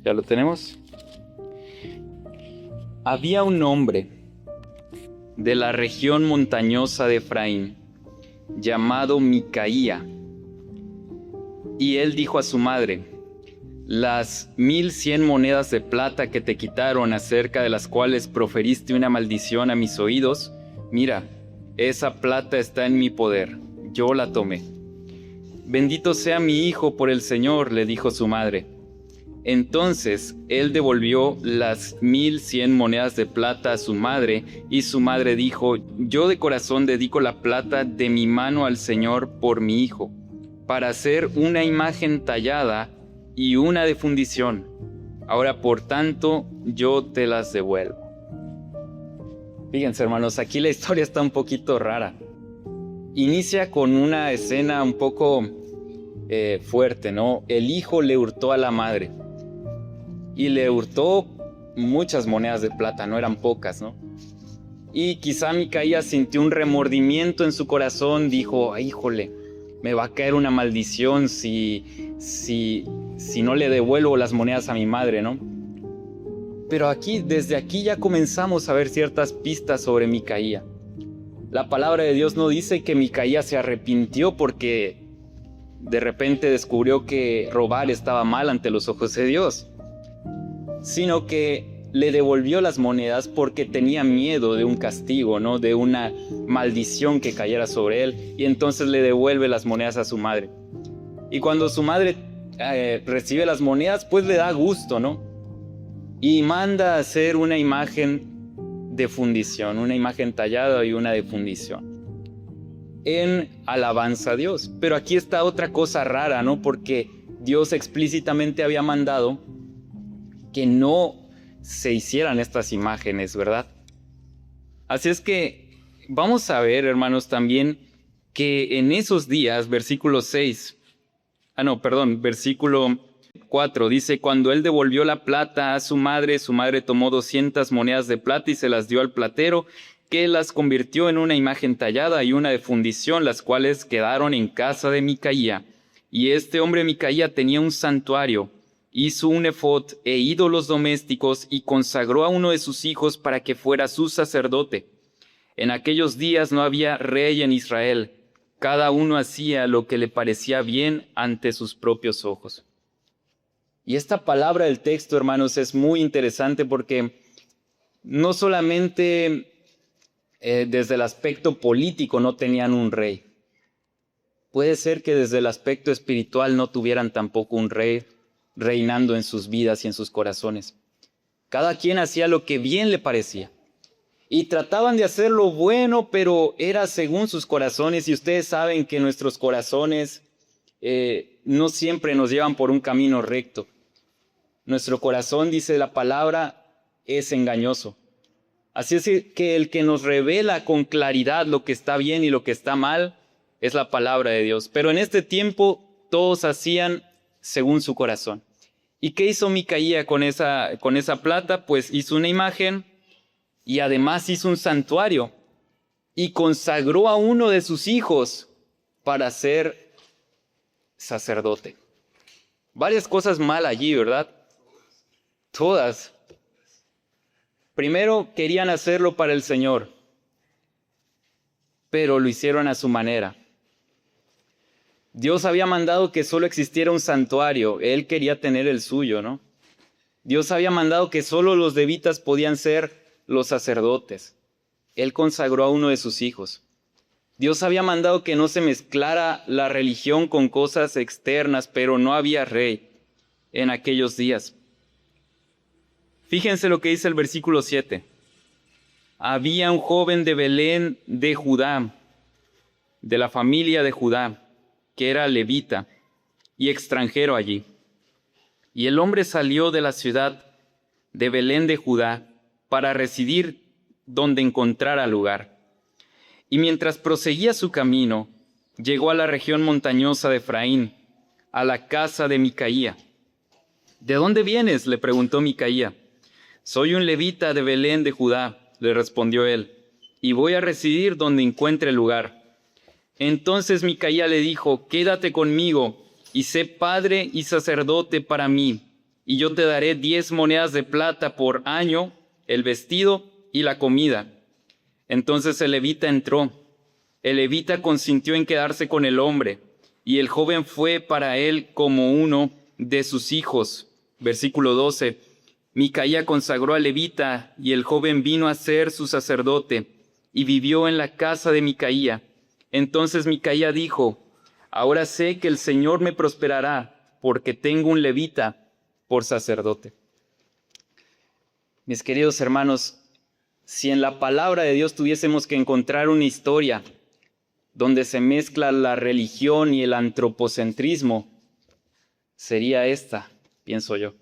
¿Ya lo tenemos? Había un hombre de la región montañosa de Efraín, llamado Micaía, y él dijo a su madre: las 1100 monedas de plata que te quitaron, acerca de las cuales proferiste una maldición a mis oídos, mira, esa plata está en mi poder, yo la tomé. Bendito sea mi hijo por el Señor, le dijo su madre. Entonces él devolvió las 1100 monedas de plata a su madre, y su madre dijo: yo de corazón dedico la plata de mi mano al Señor por mi hijo, para hacer una imagen tallada y una de fundición. Ahora, por tanto, yo te las devuelvo. Fíjense, hermanos, aquí la historia está un poquito rara. Inicia con una escena un poco fuerte, ¿no? El hijo le hurtó a la madre. Y le hurtó muchas monedas de plata, no eran pocas, ¿no? Y quizá Micaía sintió un remordimiento en su corazón, dijo: ay, híjole, me va a caer una maldición si no le devuelvo las monedas a mi madre, ¿no? Pero desde aquí ya comenzamos a ver ciertas pistas sobre Micaía. La palabra de Dios no dice que Micaía se arrepintió porque de repente descubrió que robar estaba mal ante los ojos de Dios, sino que le devolvió las monedas porque tenía miedo de un castigo, ¿no? De una maldición que cayera sobre él, y entonces le devuelve las monedas a su madre. Y cuando su madre recibe las monedas, pues le da gusto, ¿no? Y manda a hacer una imagen de fundición, una imagen tallada y una de fundición, en alabanza a Dios. Pero aquí está otra cosa rara, ¿no? Porque Dios explícitamente había mandado que no se hicieran estas imágenes, ¿verdad? Así es que vamos a ver, hermanos, también que en esos días, versículo 4, dice: cuando él devolvió la plata a su madre tomó 200 monedas de plata y se las dio al platero, que las convirtió en una imagen tallada y una de fundición, las cuales quedaron en casa de Micaía. Y este hombre Micaía tenía un santuario, hizo un efod e ídolos domésticos, y consagró a uno de sus hijos para que fuera su sacerdote. En aquellos días no había rey en Israel. Cada uno hacía lo que le parecía bien ante sus propios ojos. Y esta palabra del texto, hermanos, es muy interesante porque no solamente desde el aspecto político no tenían un rey. Puede ser que desde el aspecto espiritual no tuvieran tampoco un rey reinando en sus vidas y en sus corazones. Cada quien hacía lo que bien le parecía. Y trataban de hacer lo bueno, pero era según sus corazones. Y ustedes saben que nuestros corazones no siempre nos llevan por un camino recto. Nuestro corazón, dice la palabra, es engañoso. Así es que el que nos revela con claridad lo que está bien y lo que está mal es la palabra de Dios. Pero en este tiempo todos hacían según su corazón. ¿Y qué hizo Micaía con esa plata? Pues hizo una imagen y además hizo un santuario y consagró a uno de sus hijos para ser sacerdote. Varias cosas mal allí, ¿verdad? Todas. Primero, querían hacerlo para el Señor, pero lo hicieron a su manera. Dios había mandado que solo existiera un santuario. Él quería tener el suyo, ¿no? Dios había mandado que solo los levitas podían ser los sacerdotes. Él consagró a uno de sus hijos. Dios había mandado que no se mezclara la religión con cosas externas, pero no había rey en aquellos días. Fíjense lo que dice el versículo 7. Había un joven de Belén de Judá, de la familia de Judá, que era levita y extranjero allí. Y el hombre salió de la ciudad de Belén de Judá para residir donde encontrara lugar. Y mientras proseguía su camino, llegó a la región montañosa de Efraín, a la casa de Micaía. ¿De dónde vienes?, le preguntó Micaía. Soy un levita de Belén de Judá, le respondió él, y voy a residir donde encuentre lugar. Entonces Micaía le dijo: quédate conmigo y sé padre y sacerdote para mí, y yo te daré 10 monedas de plata por año, el vestido y la comida. Entonces el levita entró. El levita consintió en quedarse con el hombre, y el joven fue para él como uno de sus hijos. Versículo 12. Micaía consagró al levita, y el joven vino a ser su sacerdote, y vivió en la casa de Micaía. Entonces Micaía dijo: ahora sé que el Señor me prosperará, porque tengo un levita por sacerdote. Mis queridos hermanos, si en la palabra de Dios tuviésemos que encontrar una historia donde se mezcla la religión y el antropocentrismo, sería esta, pienso yo.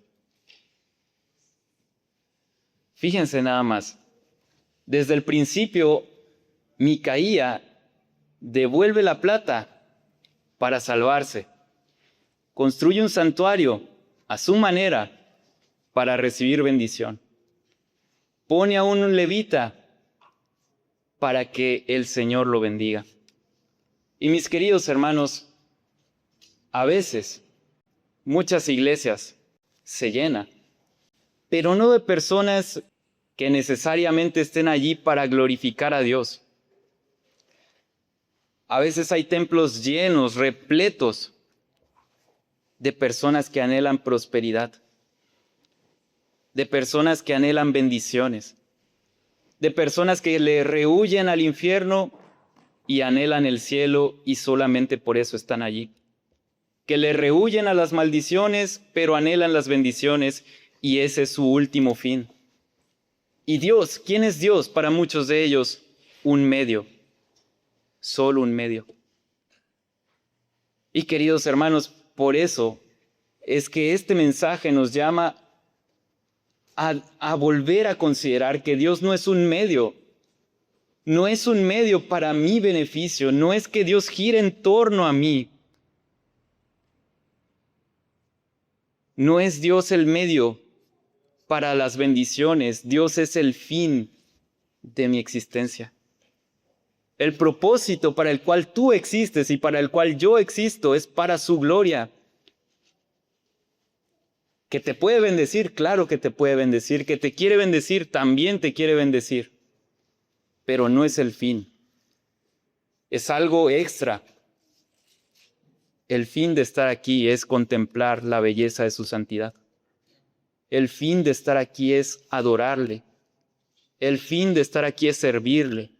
Fíjense nada más, desde el principio Micaía devuelve la plata para salvarse, construye un santuario a su manera para recibir bendición, pone a un levita para que el Señor lo bendiga. Y mis queridos hermanos, a veces muchas iglesias se llenan, pero no de personas que necesariamente estén allí para glorificar a Dios. A veces hay templos llenos, repletos de personas que anhelan prosperidad, de personas que anhelan bendiciones, de personas que le rehuyen al infierno y anhelan el cielo y solamente por eso están allí. Que le rehuyen a las maldiciones, pero anhelan las bendiciones y ese es su último fin. Y Dios, ¿quién es Dios? Para muchos de ellos, un medio, solo un medio. Y queridos hermanos, por eso es que este mensaje nos llama a volver a considerar que Dios no es un medio. No es un medio para mi beneficio, no es que Dios gire en torno a mí. No es Dios el medio para las bendiciones, Dios es el fin de mi existencia. El propósito para el cual tú existes y para el cual yo existo es para su gloria. ¿Que te puede bendecir? Claro que te puede bendecir. ¿Que te quiere bendecir? También te quiere bendecir. Pero no es el fin. Es algo extra. El fin de estar aquí es contemplar la belleza de su santidad. El fin de estar aquí es adorarle. El fin de estar aquí es servirle.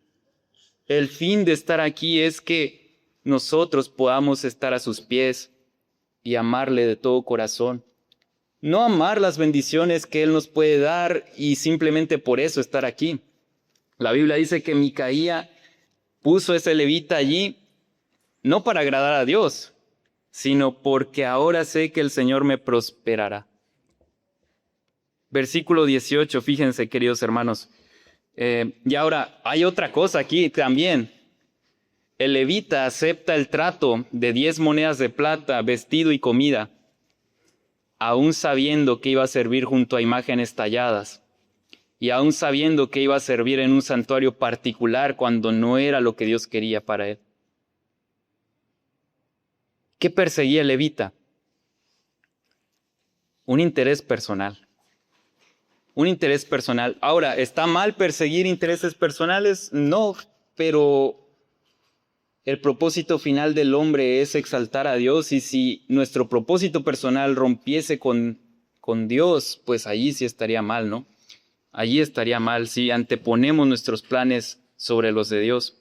El fin de estar aquí es que nosotros podamos estar a sus pies y amarle de todo corazón. No amar las bendiciones que Él nos puede dar y simplemente por eso estar aquí. La Biblia dice que Micaía puso ese levita allí no para agradar a Dios, sino porque ahora sé que el Señor me prosperará. Versículo 18, fíjense, queridos hermanos. Y ahora hay otra cosa aquí también. El levita acepta el trato de 10 monedas de plata, vestido y comida, aún sabiendo que iba a servir junto a imágenes talladas y aún sabiendo que iba a servir en un santuario particular cuando no era lo que Dios quería para él. ¿Qué perseguía el levita? Un interés personal. Un interés personal. Ahora, ¿está mal perseguir intereses personales? No, pero el propósito final del hombre es exaltar a Dios y si nuestro propósito personal rompiese con Dios, pues allí sí estaría mal, ¿no? Allí estaría mal si anteponemos nuestros planes sobre los de Dios.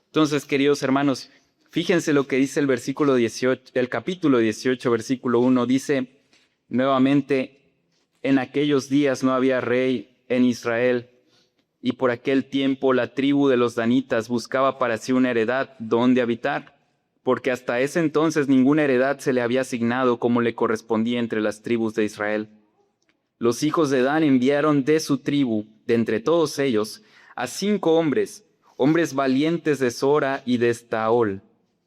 Entonces, queridos hermanos, fíjense lo que dice el versículo 18, el capítulo 18, versículo 1, dice nuevamente: en aquellos días no había rey en Israel, y por aquel tiempo la tribu de los danitas buscaba para sí una heredad donde habitar, porque hasta ese entonces ninguna heredad se le había asignado como le correspondía entre las tribus de Israel. Los hijos de Dan enviaron de su tribu, de entre todos ellos, a 5 hombres, hombres valientes de Sora y de Estaol,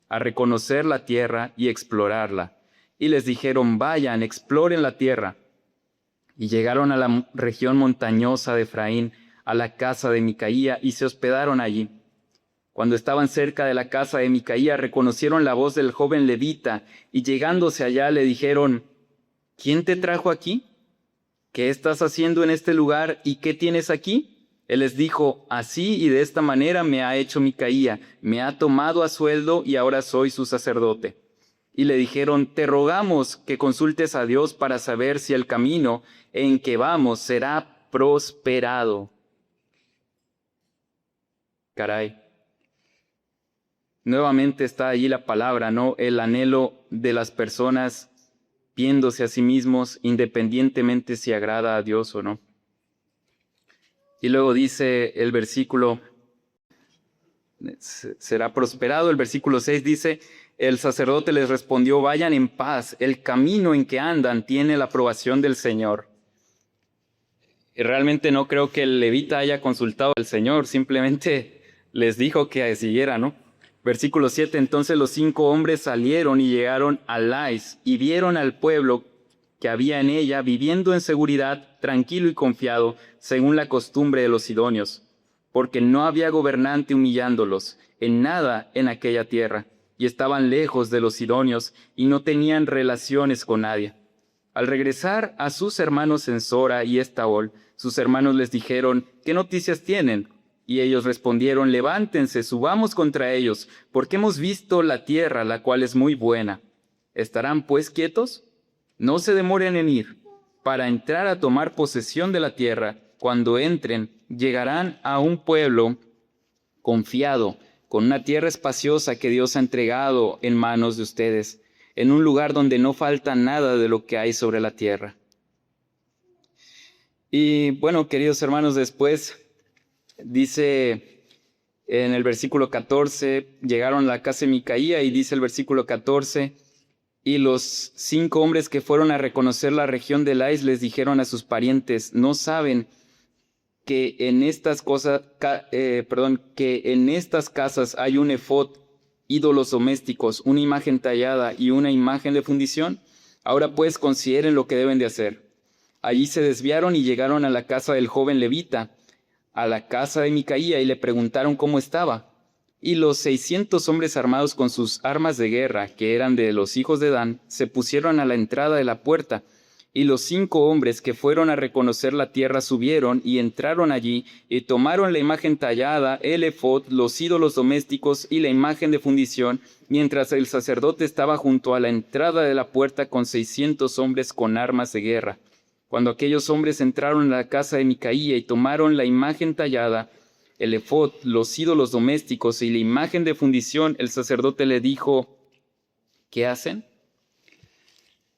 a reconocer la tierra y explorarla. Y les dijeron: vayan, exploren la tierra. Y llegaron a la región montañosa de Efraín, a la casa de Micaía, y se hospedaron allí. Cuando estaban cerca de la casa de Micaía, reconocieron la voz del joven levita, y llegándose allá le dijeron: ¿quién te trajo aquí? ¿Qué estás haciendo en este lugar y qué tienes aquí? Él les dijo, así y de esta manera me ha hecho Micaía, me ha tomado a sueldo y ahora soy su sacerdote. Y le dijeron, te rogamos que consultes a Dios para saber si el camino en que vamos será prosperado. Caray. Nuevamente está allí la palabra, ¿no? El anhelo de las personas viéndose a sí mismos independientemente si agrada a Dios o no. Y luego dice el versículo, será prosperado. El versículo 6 dice, el sacerdote les respondió, vayan en paz, el camino en que andan tiene la aprobación del Señor. Y realmente no creo que el levita haya consultado al Señor, simplemente les dijo que siguieran, ¿no? Versículo 7, entonces los 5 hombres salieron y llegaron a Lais y vieron al pueblo que había en ella viviendo en seguridad, tranquilo y confiado, según la costumbre de los sidonios, porque no había gobernante humillándolos en nada en aquella tierra, y estaban lejos de los sidonios y no tenían relaciones con nadie. Al regresar a sus hermanos en Sora y Estaol, sus hermanos les dijeron, ¿qué noticias tienen? Y ellos respondieron, levántense, subamos contra ellos, porque hemos visto la tierra, la cual es muy buena. ¿Estarán pues quietos? No se demoren en ir, para entrar a tomar posesión de la tierra. Cuando entren, llegarán a un pueblo confiado, con una tierra espaciosa que Dios ha entregado en manos de ustedes, en un lugar donde no falta nada de lo que hay sobre la tierra. Y bueno, queridos hermanos, después dice en el versículo 14, llegaron a la casa de Micaía y dice el versículo 14, y los 5 hombres que fueron a reconocer la región de Lais les dijeron a sus parientes, ¿no saben que en estas casas hay un efod, ídolos domésticos, una imagen tallada y una imagen de fundición? Ahora pues consideren lo que deben de hacer. Allí se desviaron y llegaron a la casa del joven levita, a la casa de Micaía, y le preguntaron cómo estaba. Y los 600 hombres armados con sus armas de guerra, que eran de los hijos de Dan, se pusieron a la entrada de la puerta. Y los 5 hombres que fueron a reconocer la tierra subieron y entraron allí, y tomaron la imagen tallada, el efod, los ídolos domésticos y la imagen de fundición, mientras el sacerdote estaba junto a la entrada de la puerta con 600 hombres con armas de guerra. Cuando aquellos hombres entraron a la casa de Micaía y tomaron la imagen tallada, el efod, los ídolos domésticos y la imagen de fundición, el sacerdote le dijo, ¿qué hacen?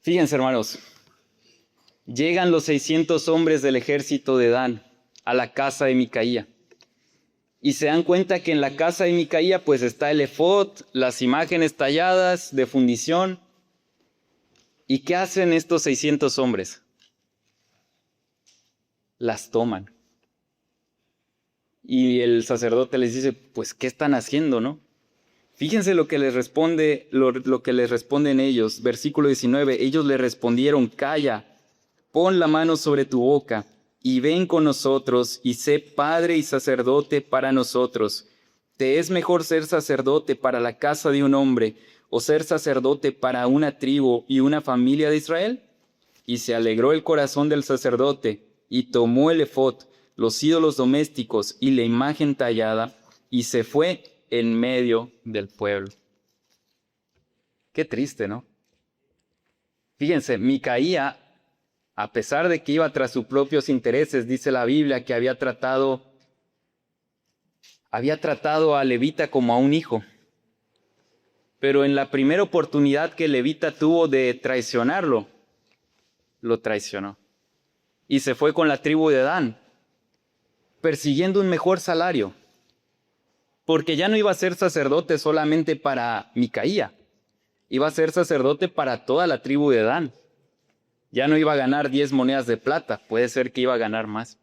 Fíjense, hermanos, llegan los 600 hombres del ejército de Dan a la casa de Micaía. Y se dan cuenta que en la casa de Micaía pues está el efod, las imágenes talladas de fundición. ¿Y qué hacen estos 600 hombres? Las toman. Y el sacerdote les dice, pues, ¿qué están haciendo, no? Fíjense lo que les responde, lo que les responden ellos. Versículo 19, ellos le respondieron, calla, pon la mano sobre tu boca, y ven con nosotros, y sé padre y sacerdote para nosotros. ¿Te es mejor ser sacerdote para la casa de un hombre, o ser sacerdote para una tribu y una familia de Israel? Y se alegró el corazón del sacerdote, y tomó el efod, los ídolos domésticos y la imagen tallada, y se fue en medio del pueblo. Qué triste, ¿no? Fíjense, Micaía, a pesar de que iba tras sus propios intereses, dice la Biblia que había tratado a Levita como a un hijo. Pero en la primera oportunidad que Levita tuvo de traicionarlo, lo traicionó. Y se fue con la tribu de Dan, persiguiendo un mejor salario. Porque ya no iba a ser sacerdote solamente para Micaía, iba a ser sacerdote para toda la tribu de Dan. Ya no iba a ganar 10 monedas de plata, puede ser que iba a ganar más.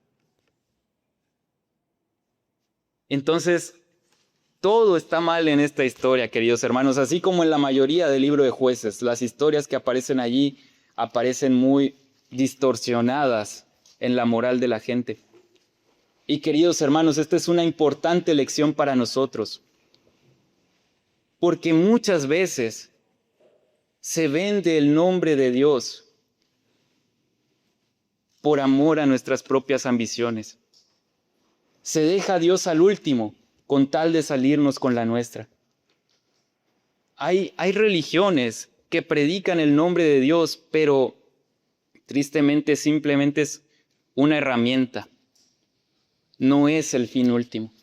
Entonces, todo está mal en esta historia, queridos hermanos, así como en la mayoría del libro de Jueces. Las historias que aparecen allí aparecen muy distorsionadas en la moral de la gente. Y queridos hermanos, esta es una importante lección para nosotros, porque muchas veces se vende el nombre de Dios por amor a nuestras propias ambiciones. Se deja a Dios al último con tal de salirnos con la nuestra. Hay religiones que predican el nombre de Dios, pero tristemente simplemente es una herramienta. No es el fin último.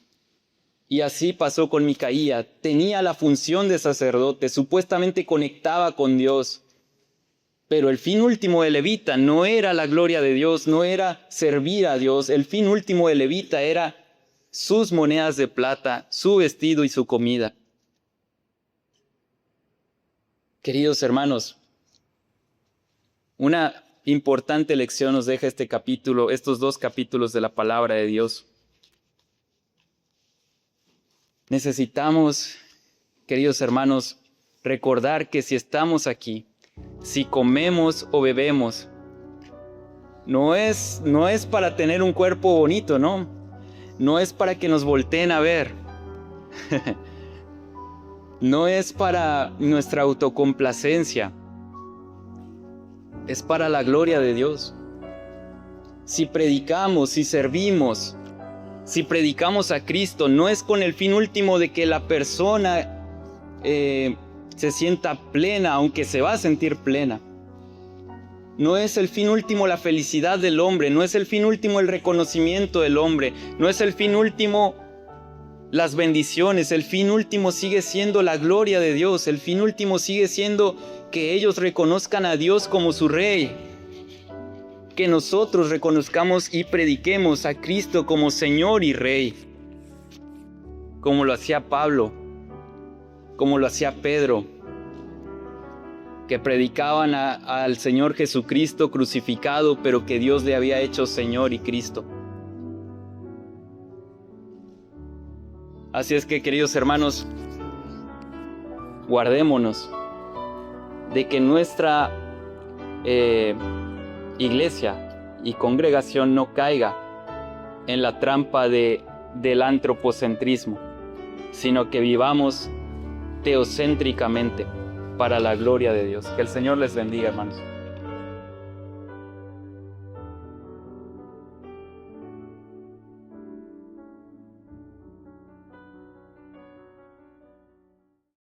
Y así pasó con Micaía. Tenía la función de sacerdote, supuestamente conectaba con Dios. Pero el fin último de levita no era la gloria de Dios, no era servir a Dios. El fin último de levita era sus monedas de plata, su vestido y su comida. Queridos hermanos, una importante lección nos deja este capítulo, estos 2 capítulos de la palabra de Dios. Necesitamos, queridos hermanos, recordar que si estamos aquí, si comemos o bebemos, no es para tener un cuerpo bonito, ¿no? No es para que nos volteen a ver. No es para nuestra autocomplacencia. Es para la gloria de Dios. Si predicamos, si servimos, si predicamos a Cristo, no es con el fin último de que la persona se sienta plena, aunque se va a sentir plena. No es el fin último la felicidad del hombre, no es el fin último el reconocimiento del hombre, no es el fin último las bendiciones, el fin último sigue siendo la gloria de Dios, el fin último sigue siendo que ellos reconozcan a Dios como su Rey, que nosotros reconozcamos y prediquemos a Cristo como Señor y Rey, como lo hacía Pablo, como lo hacía Pedro, que predicaban al Señor Jesucristo crucificado, pero que Dios le había hecho Señor y Cristo. Así es que, queridos hermanos, guardémonos de que nuestra iglesia y congregación no caiga en la trampa del antropocentrismo, sino que vivamos teocéntricamente para la gloria de Dios. Que el Señor les bendiga, hermanos.